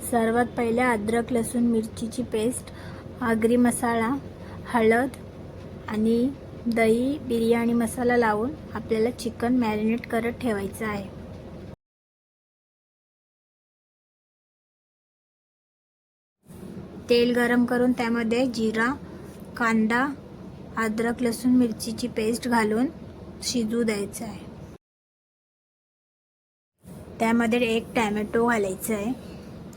सर्वात पहिले अद्रक लसूण मिरचीची पेस्ट, आगरी मसाला, हळद आणि दही, बिर्याणी मसाला लावून आपल्याला चिकन मॅरिनेट करत ठेवायचं आहे. तेल गरम करून त्यामध्ये जिरा, कांदा, अद्रक लसूण मिरचीची पेस्ट घालून शिजू द्यायचं आहे. त्यामध्ये एक टॅमॅटो घालायचं आहे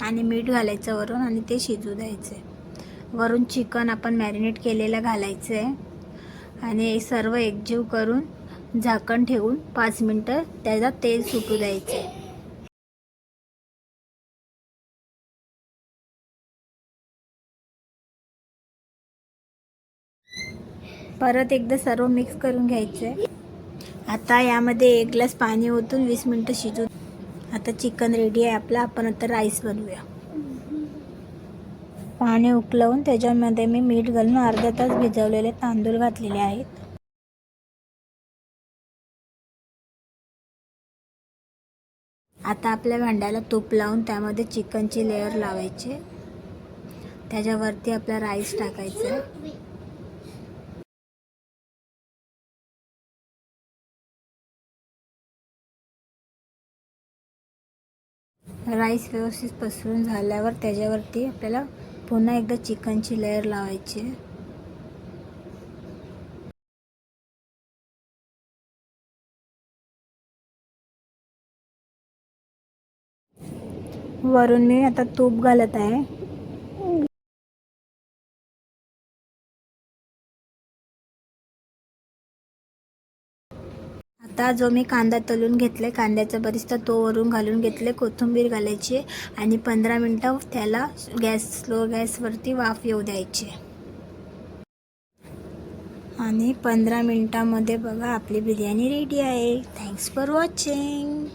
आणि मीठ घालायचं वरून आणि ते शिजू द्यायचं आहे. वरून चिकन आपण मॅरिनेट केलेलं घालायचं आहे आणि सर्व एकजीव करून झाकण ठेवून 5 मिनटं त्याला तेल सुटू द्यायचं आहे. परत एकदा सर्व मिक्स करून घ्यायचं आहे. आता यामध्ये 1 ग्लास पाणी ओतून 20 मिनटं शिजू. आता चिकन रेडी आहे आपला. आपण आता राईस बनवूया. पाणी उकळवून त्याच्यामध्ये मी मीठ घालून अर्धा तास भिजवलेले तांदूळ घातलेले आहेत. आता आपल्या भांड्याला तूप लावून त्यामध्ये चिकनचे लेयर लावायचे. त्याच्यावरती आपला राईस टाकायचा. राईस व्यवस्थित पसरून झाल्यावर त्याच्यावरती आपल्याला पुन्हा एकदा चिकनची लेयर लावायची. वरून मी आता तूप घालत आहे. आता जो मी कांदा तळून घेतले, कांद्याचा बरिस्ता तो वरून घालून घेतले. कोथिंबीर घालायची आणि 15 मिनटं त्याला स्लो गॅसवरती वाफ येऊ द्यायची. आणि 15 मिनटामध्ये बघा आपली बिर्याणी रेडी आहे. Thanks for watching.